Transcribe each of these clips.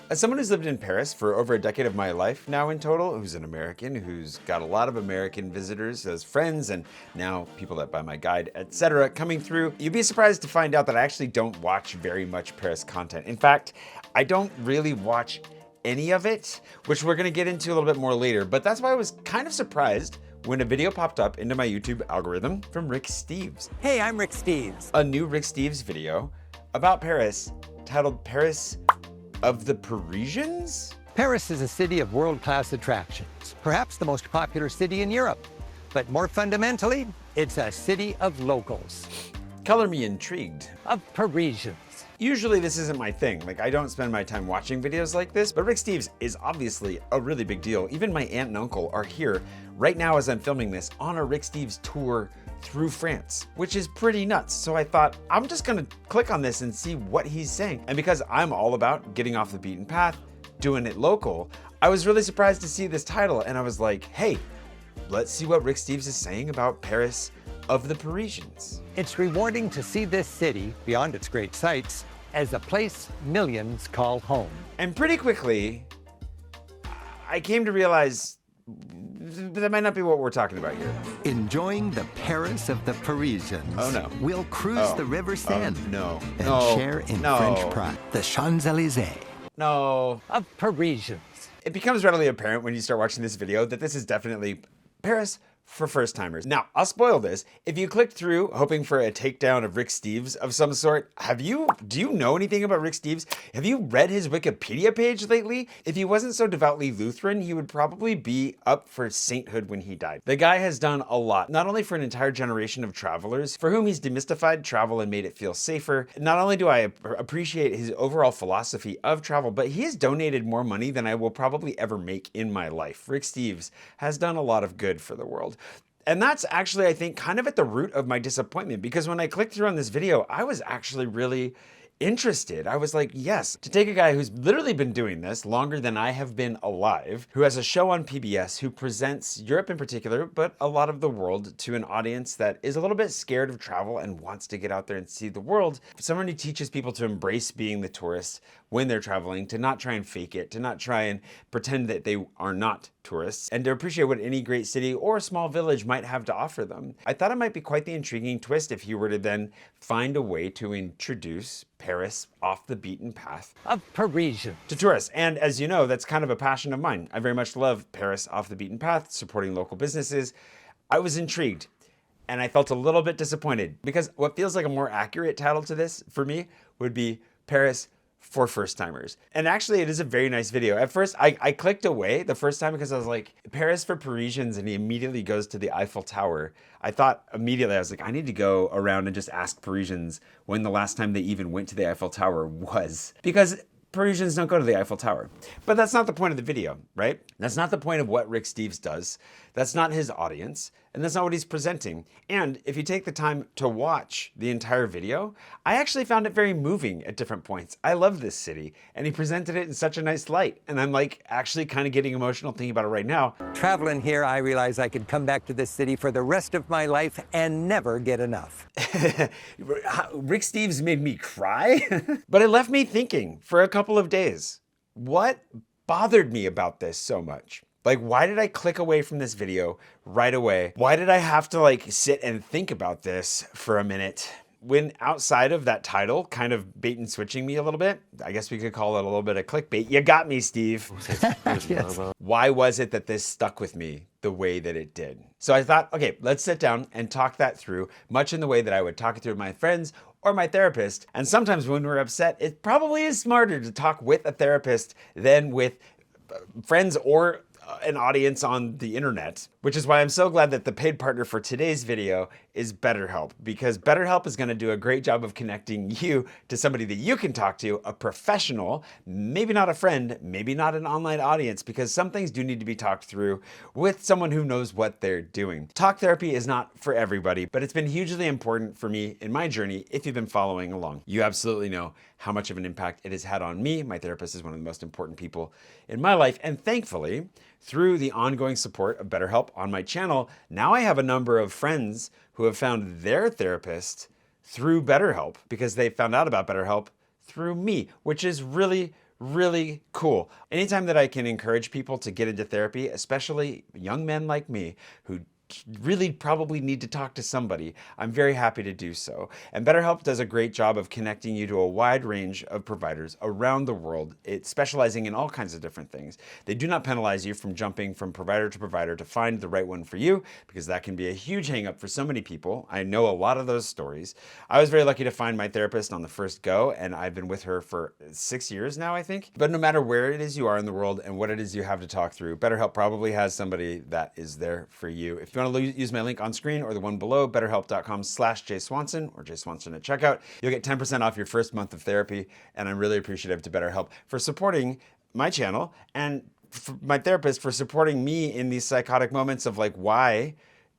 As someone who's lived in Paris for over a decade of my life now in total, who's an American, who's got a lot of American visitors as friends and now people that buy my guide, etc. coming through, you'd be surprised to find out that I actually don't watch very much Paris content. In fact, I don't really watch any of it, which we're gonna get into a little bit more later, but that's why I was kind of surprised when a video popped up into my YouTube algorithm from Rick Steves. Hey, I'm Rick Steves. A new Rick Steves video about Paris titled Paris of the Parisians? Paris is a city of world-class attractions, perhaps the most popular city in Europe. But more fundamentally, it's a city of locals. Color me intrigued. Of Parisians. Usually this isn't my thing. Like, I don't spend my time watching videos like this, but Rick Steves is obviously a really big deal. Even my aunt and uncle are here right now as I'm filming this on a Rick Steves tour through France, which is pretty nuts. So I thought, I'm just gonna click on this and see what he's saying. And because I'm all about getting off the beaten path, doing it local, I was really surprised to see this title and I was like, hey, let's see what Rick Steves is saying about Paris of the Parisians. It's rewarding to see this city, beyond its great sights, as a place millions call home. And pretty quickly, I came to realize that might not be what we're talking about here. Enjoying the Paris of the Parisians. Oh no. We'll cruise the River Seine. No. And No. share in No. French pride. The Champs-Élysées. No. Of Parisians. It becomes readily apparent when you start watching this video that this is definitely Paris for first timers. Now, I'll spoil this. If you clicked through hoping for a takedown of Rick Steves of some sort, do you know anything about Rick Steves? Have you read his Wikipedia page lately? If he wasn't so devoutly Lutheran, he would probably be up for sainthood when he died. The guy has done a lot, not only for an entire generation of travelers, for whom he's demystified travel and made it feel safer. Not only do I appreciate his overall philosophy of travel, but he has donated more money than I will probably ever make in my life. Rick Steves has done a lot of good for the world. And that's actually, I think, kind of at the root of my disappointment, because when I clicked through on this video, I was actually really interested. I was like, yes, to take a guy who's literally been doing this longer than I have been alive, who has a show on PBS, who presents Europe in particular, but a lot of the world to an audience that is a little bit scared of travel and wants to get out there and see the world. Someone who teaches people to embrace being the tourist when they're traveling, to not try and fake it, to not try and pretend that they are not tourists, and to appreciate what any great city or small village might have to offer them. I thought it might be quite the intriguing twist if he were to then find a way to introduce Paris off the beaten path Of Parisians. to tourists. And as you know, that's kind of a passion of mine. I very much love Paris off the beaten path, supporting local businesses. I was intrigued and I felt a little bit disappointed, because what feels like a more accurate title to this for me would be Paris for first timers. And actually it is a very nice video. At first I clicked away the first time because I was like, Paris for Parisians, and he immediately goes to the Eiffel Tower. I thought immediately, I was like, I need to go around and just ask Parisians when the last time they even went to the Eiffel Tower was, because Parisians don't go to the Eiffel Tower. But that's not the point of the video, right? That's not the point of what Rick Steves does. That's not his audience, and that's not what he's presenting. And if you take the time to watch the entire video, I actually found it very moving at different points. I love this city, and he presented it in such a nice light. And I'm like actually kind of getting emotional thinking about it right now. Traveling here, I realized I could come back to this city for the rest of my life and never get enough. Rick Steves made me cry, but it left me thinking for a couple of days. What bothered me about this so much? Like, why did I click away from this video right away? Why did I have to like sit and think about this for a minute? When outside of that title, kind of bait and switching me a little bit, I guess we could call it a little bit of clickbait. You got me, Steve. Yes. Why was it that this stuck with me the way that it did? So I thought, okay, let's sit down and talk that through, much in the way that I would talk it through with my friends or my therapist. And sometimes when we're upset, it probably is smarter to talk with a therapist than with friends or an audience on the internet, which is why I'm so glad that the paid partner for today's video is BetterHelp, because BetterHelp is going to do a great job of connecting you to somebody that you can talk to, a professional, maybe not a friend, maybe not an online audience, because some things do need to be talked through with someone who knows what they're doing. Talk therapy is not for everybody, but it's been hugely important for me in my journey. If you've been following along, you absolutely know how much of an impact it has had on me. My therapist is one of the most important people in my life, and thankfully, through the ongoing support of BetterHelp on my channel, now I have a number of friends who have found their therapist through BetterHelp because they found out about BetterHelp through me, which is really, really cool. Anytime that I can encourage people to get into therapy, especially young men like me who really probably need to talk to somebody, I'm very happy to do so. And BetterHelp does a great job of connecting you to a wide range of providers around the world. It's specializing in all kinds of different things. They do not penalize you from jumping from provider to provider to find the right one for you, because that can be a huge hang up for so many people. I know a lot of those stories. I was very lucky to find my therapist on the first go, and I've been with her for 6 years now, I think. But no matter where it is you are in the world and what it is you have to talk through, BetterHelp probably has somebody that is there for you. If you want to use my link on screen or the one below, betterhelp.com/jswanson or jswanson at checkout, you'll get 10% off your first month of therapy. And I'm really appreciative to BetterHelp for supporting my channel and my therapist for supporting me in these psychotic moments of like, why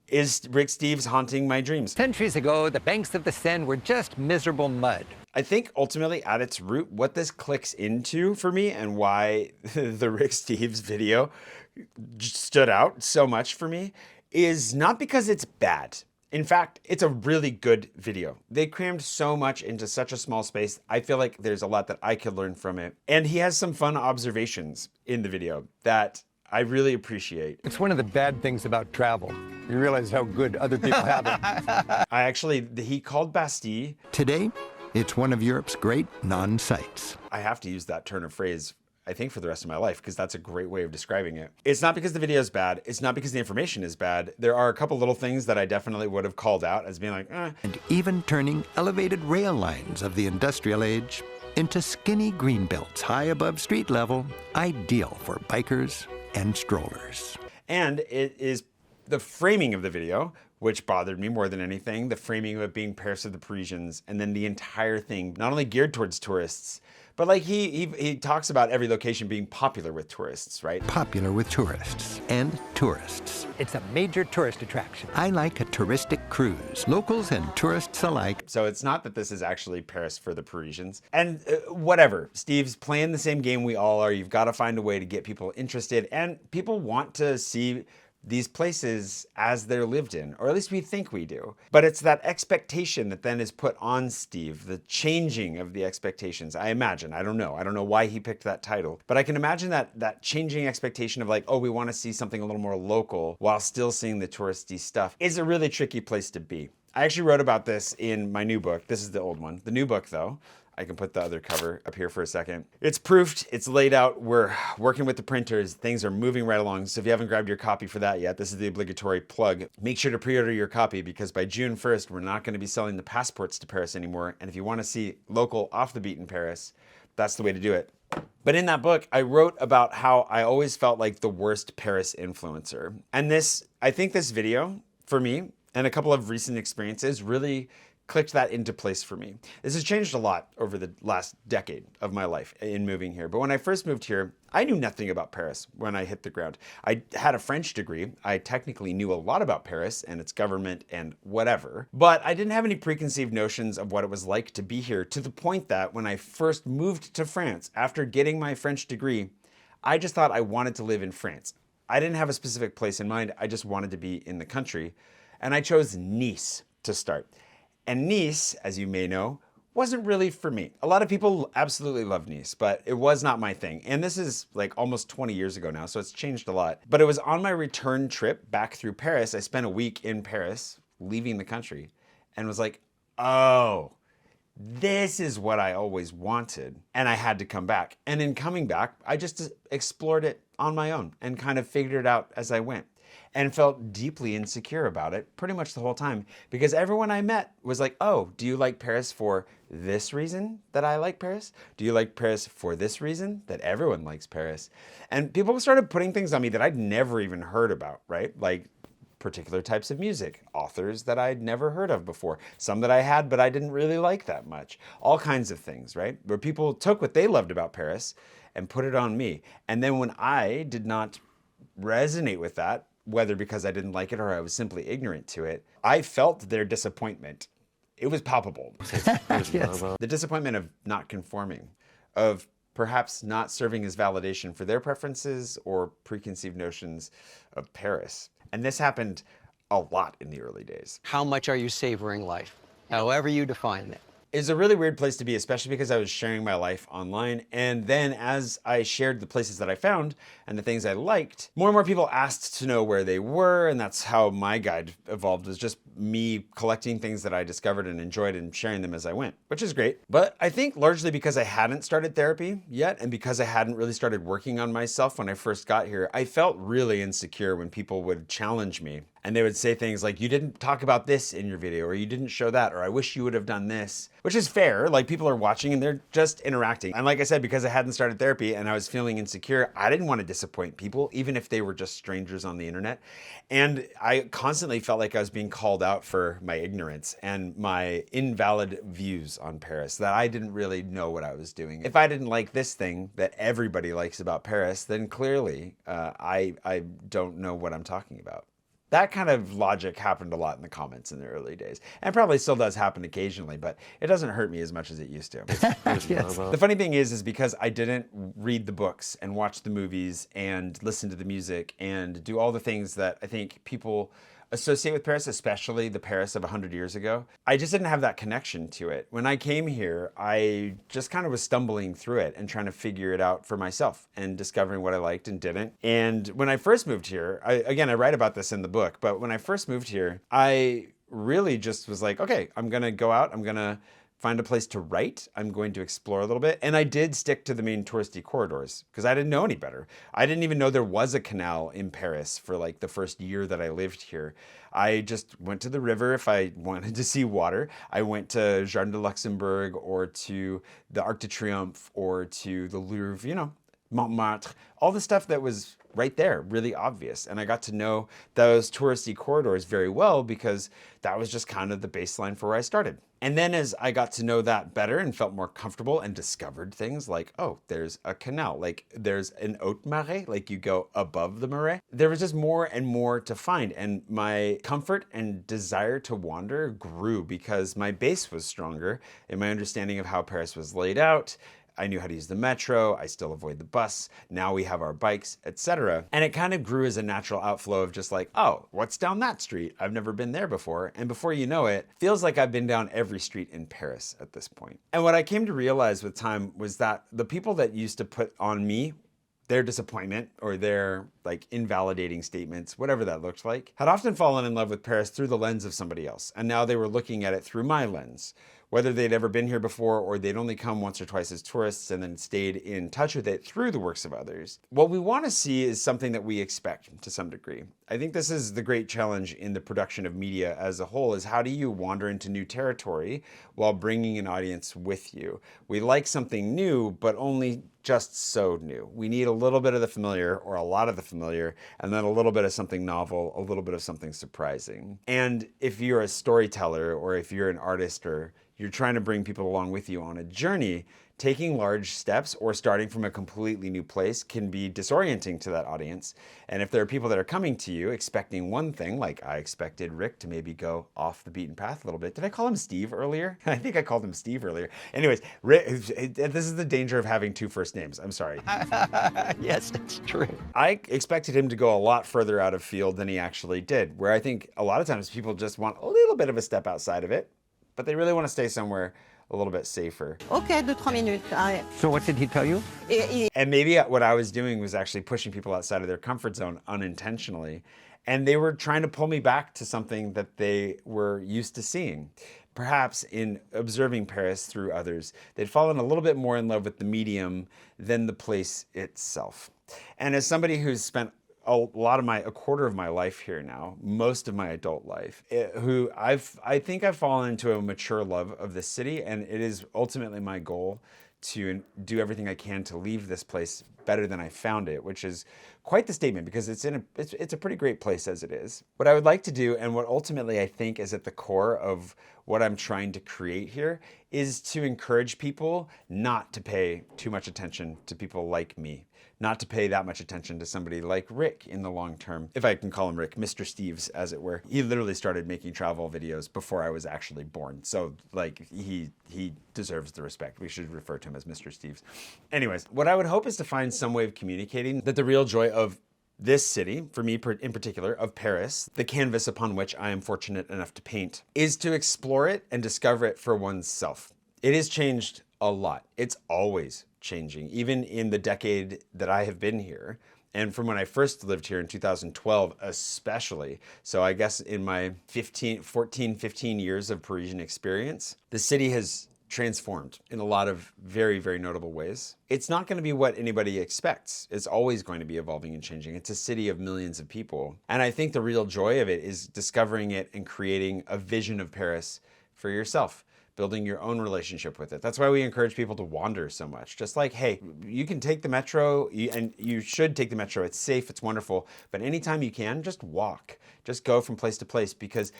is Rick Steves haunting my dreams? Centuries ago, the banks of the Seine were just miserable mud. I think ultimately at its root, what this clicks into for me and why the Rick Steves video stood out so much for me is not because it's bad. In fact, it's a really good video. They crammed so much into such a small space. I feel like there's a lot that I could learn from it. And he has some fun observations in the video that I really appreciate. It's one of the bad things about travel. You realize how good other people have it. He called Bastille. Today, it's one of Europe's great non-sites. I have to use that turn of phrase, I think, for the rest of my life, because that's a great way of describing it. It's not because the video is bad. It's not because the information is bad. There are a couple little things that I definitely would have called out as being like, And even turning elevated rail lines of the industrial age into skinny green belts high above street level, ideal for bikers and strollers. And it is the framing of the video, which bothered me more than anything, the framing of it being Paris of the Parisians, and then the entire thing, not only geared towards tourists, but like he talks about every location being popular with tourists, right? Popular with tourists and tourists. It's a major tourist attraction. I like a touristic cruise, locals and tourists alike. So it's not that this is actually Paris for the Parisians. And whatever, Steve's playing the same game we all are. You've got to find a way to get people interested, and people want to see these places as they're lived in, or at least we think we do. But it's that expectation that then is put on Steve, the changing of the expectations. I imagine, I don't know why he picked that title, but I can imagine that changing expectation of like, oh, we want to see something a little more local while still seeing the touristy stuff is a really tricky place to be. I actually wrote about this in my new book. This is the old one. The new book, though, I can put the other cover up here for a second. It's proofed, it's laid out, we're working with the printers, things are moving right along. So if you haven't grabbed your copy for that yet, this is the obligatory plug. Make sure to pre-order your copy, because by June 1st, we're not gonna be selling the passports to Paris anymore. And if you wanna see local, off the beaten Paris, that's the way to do it. But in that book, I wrote about how I always felt like the worst Paris influencer. And I think this video, for me, and a couple of recent experiences really clicked that into place for me. This has changed a lot over the last decade of my life in moving here. But when I first moved here, I knew nothing about Paris when I hit the ground. I had a French degree. I technically knew a lot about Paris and its government and whatever, but I didn't have any preconceived notions of what it was like to be here, to the point that when I first moved to France after getting my French degree, I just thought I wanted to live in France. I didn't have a specific place in mind. I just wanted to be in the country. And I chose Nice to start. And Nice, as you may know, wasn't really for me. A lot of people absolutely love Nice, but it was not my thing. And this is like almost 20 years ago now, so it's changed a lot. But it was on my return trip back through Paris. I spent a week in Paris, leaving the country, and was like, oh, this is what I always wanted. And I had to come back. And in coming back, I just explored it on my own and kind of figured it out as I went, and felt deeply insecure about it pretty much the whole time, because everyone I met was like, oh, do you like Paris for this reason that I like Paris? Do you like Paris for this reason that everyone likes Paris? And people started putting things on me that I'd never even heard about, right? Like particular types of music, authors that I'd never heard of before, some that I had but I didn't really like that much, all kinds of things, right? Where people took what they loved about Paris and put it on me. And then when I did not resonate with that, whether because I didn't like it or I was simply ignorant to it, I felt their disappointment. It was palpable. Yes. The disappointment of not conforming, of perhaps not serving as validation for their preferences or preconceived notions of Paris. And this happened a lot in the early days. How much are you savoring life? However you define it. is a really weird place to be, especially because I was sharing my life online. And then as I shared the places that I found and the things I liked, more and more people asked to know where they were. And that's how my guide evolved, was just me collecting things that I discovered and enjoyed and sharing them as I went, which is great. But I think largely because I hadn't started therapy yet, and because I hadn't really started working on myself when I first got here, I felt really insecure when people would challenge me. And they would say things like, you didn't talk about this in your video, or you didn't show that, or I wish you would have done this, which is fair. Like, people are watching and they're just interacting. And like I said, because I hadn't started therapy and I was feeling insecure, I didn't want to disappoint people, even if they were just strangers on the internet. And I constantly felt like I was being called out for my ignorance and my invalid views on Paris, that I didn't really know what I was doing. If I didn't like this thing that everybody likes about Paris, then clearly I don't know what I'm talking about. That kind of logic happened a lot in the comments in the early days, and probably still does happen occasionally, but it doesn't hurt me as much as it used to. Yes. The funny thing is because I didn't read the books and watch the movies and listen to the music and do all the things that I think people associate with Paris, especially the Paris of 100 years ago, I just didn't have that connection to it. When I came here, I just kind of was stumbling through it and trying to figure it out for myself and discovering what I liked and didn't. And when I first moved here, I write about this in the book, but when I first moved here, I really just was like, okay, I'm gonna go out, I'm gonna find a place to write. I'm going to explore a little bit. And I did stick to the main touristy corridors because I didn't know any better. I didn't even know there was a canal in Paris for like the first year that I lived here. I just went to the river if I wanted to see water. I went to Jardin de Luxembourg or to the Arc de Triomphe or to the Louvre, you know, Montmartre, all the stuff that was right there, really obvious. And I got to know those touristy corridors very well because that was just kind of the baseline for where I started. And then as I got to know that better and felt more comfortable and discovered things like, oh, there's a canal, like there's an haute marais, like you go above the marais. There was just more and more to find. And my comfort and desire to wander grew because my base was stronger in my understanding of how Paris was laid out. I knew how to use the metro, I still avoid the bus, now we have our bikes, etc. And it kind of grew as a natural outflow of just like, oh, what's down that street? I've never been there before. And before you know it, feels like I've been down every street in Paris at this point. And what I came to realize with time was that the people that used to put on me their disappointment or their like invalidating statements, whatever that looked like, had often fallen in love with Paris through the lens of somebody else. And now they were looking at it through my lens. Whether they'd ever been here before or they'd only come once or twice as tourists and then stayed in touch with it through the works of others. What we want to see is something that we expect to some degree. I think this is the great challenge in the production of media as a whole, is how do you wander into new territory while bringing an audience with you? We like something new, but only just so new. We need a little bit of the familiar or a lot of the familiar, and then a little bit of something novel, a little bit of something surprising. And if you're a storyteller or if you're an artist or you're trying to bring people along with you on a journey, taking large steps or starting from a completely new place can be disorienting to that audience. And if there are people that are coming to you expecting one thing, like I expected Rick to maybe go off the beaten path a little bit. Did I call him Steve earlier? I think I called him Steve earlier. Anyways, Rick, this is the danger of having two first names. I'm sorry. Yes, that's true. I expected him to go a lot further out of field than he actually did, where I think a lot of times people just want a little bit of a step outside of it, but they really want to stay somewhere a little bit safer. Okay, 2-3 minutes. So what did he tell you? And maybe what I was doing was actually pushing people outside of their comfort zone unintentionally. And they were trying to pull me back to something that they were used to seeing. Perhaps in observing Paris through others, they'd fallen a little bit more in love with the medium than the place itself. And as somebody who's spent a quarter of my life here now, most of my adult life, I think I've fallen into a mature love of this city, and it is ultimately my goal to do everything I can to leave this place better than I found it, which is quite the statement because it's a pretty great place as it is. What I would like to do, and what ultimately I think is at the core of what I'm trying to create here, is to encourage people not to pay too much attention to people like me. Not to pay that much attention to somebody like Rick in the long term. If I can call him Rick, Mr. Steves, as it were. He literally started making travel videos before I was actually born. So like he deserves the respect. We should refer to him as Mr. Steves. Anyways, what I would hope is to find some way of communicating that the real joy of this city, for me in particular, of Paris, the canvas upon which I am fortunate enough to paint, is to explore it and discover it for oneself. It has changed a lot. It's always changing, even in the decade that I have been here. And from when I first lived here in 2012, especially. So I guess in my 15 years of Parisian experience, the city has transformed in a lot of very, very notable ways. It's not going to be what anybody expects. It's always going to be evolving and changing. It's a city of millions of people. And I think the real joy of it is discovering it and creating a vision of Paris for yourself, building your own relationship with it. That's why we encourage people to wander so much. Just like, hey, you can take the metro, and you should take the metro. It's safe, it's wonderful. But anytime you can, just walk. Just go from place to place, because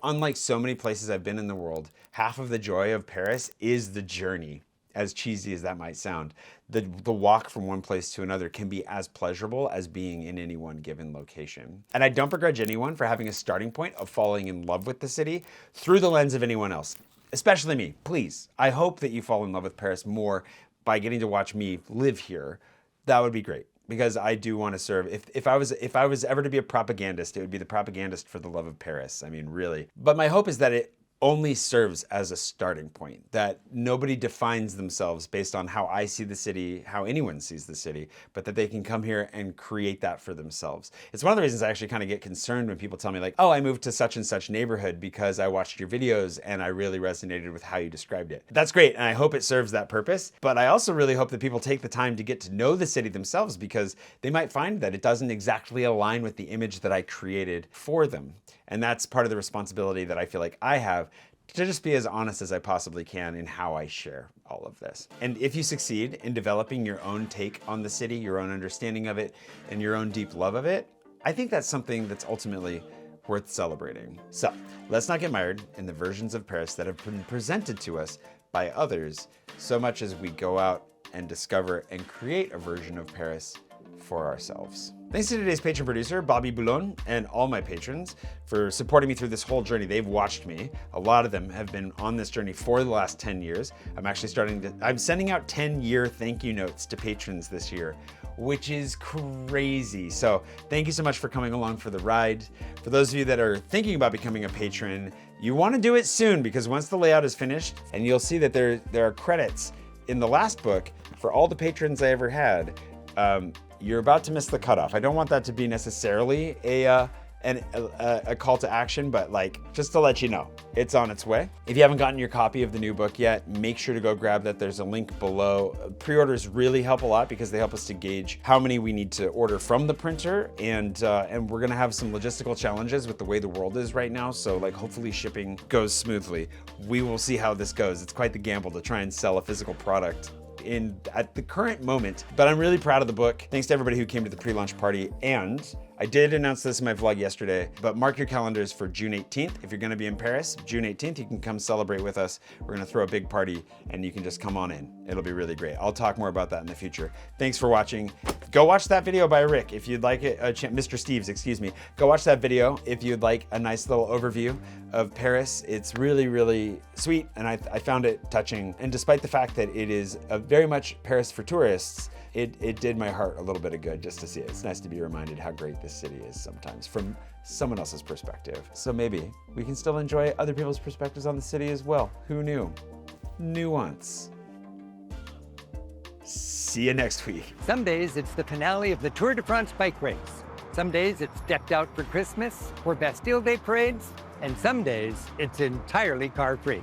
unlike so many places I've been in the world, half of the joy of Paris is the journey. As cheesy as that might sound, the walk from one place to another can be as pleasurable as being in any one given location. And I don't begrudge anyone for having a starting point of falling in love with the city through the lens of anyone else. Especially me, please. I hope that you fall in love with Paris more by getting to watch me live here. That would be great, because I do want to serve. If I was ever to be a propagandist, it would be the propagandist for the love of Paris. I mean, really. But my hope is that it only serves as a starting point, that nobody defines themselves based on how I see the city, how anyone sees the city, but that they can come here and create that for themselves. It's one of the reasons I actually kind of get concerned when people tell me like, oh, I moved to such and such neighborhood because I watched your videos and I really resonated with how you described it. That's great, and I hope it serves that purpose, but I also really hope that people take the time to get to know the city themselves, because they might find that it doesn't exactly align with the image that I created for them. And that's part of the responsibility that I feel like I have, to just be as honest as I possibly can in how I share all of this. And if you succeed in developing your own take on the city, your own understanding of it, and your own deep love of it, I think that's something that's ultimately worth celebrating. So let's not get mired in the versions of Paris that have been presented to us by others, so much as we go out and discover and create a version of Paris for ourselves. Thanks to today's patron producer, Bobby Bullón, and all my patrons for supporting me through this whole journey. They've watched me. A lot of them have been on this journey for the last 10 years. I'm sending out 10-year thank you notes to patrons this year, which is crazy. So thank you so much for coming along for the ride. For those of you that are thinking about becoming a patron, you want to do it soon, because once the layout is finished, and you'll see that there are credits in the last book for all the patrons I ever had, you're about to miss the cutoff. I don't want that to be necessarily a call to action, but like, just to let you know, it's on its way. If you haven't gotten your copy of the new book yet, make sure to go grab that. There's a link below. Pre-orders really help a lot, because they help us to gauge how many we need to order from the printer, and we're gonna have some logistical challenges with the way the world is right now. So like, hopefully shipping goes smoothly. We will see how this goes. It's quite the gamble to try and sell a physical product at the current moment, but I'm really proud of the book. Thanks to everybody who came to the pre-launch party. And I did announce this in my vlog yesterday, but mark your calendars for June 18th. If you're gonna be in Paris, June 18th, you can come celebrate with us. We're gonna throw a big party, and you can just come on in. It'll be really great. I'll talk more about that in the future. Thanks for watching. Go watch that video by Rick if you'd like it, Mr. Steves, excuse me. Go watch that video if you'd like a nice little overview of Paris. It's really, really sweet, and I found it touching. And despite the fact that it is very much Paris for tourists, it did my heart a little bit of good just to see it. It's nice to be reminded how great this city is sometimes from someone else's perspective. So maybe we can still enjoy other people's perspectives on the city as well. Who knew? Nuance. See you next week. Some days it's the finale of the Tour de France bike race. Some days it's decked out for Christmas or Bastille Day parades. And some days it's entirely car-free.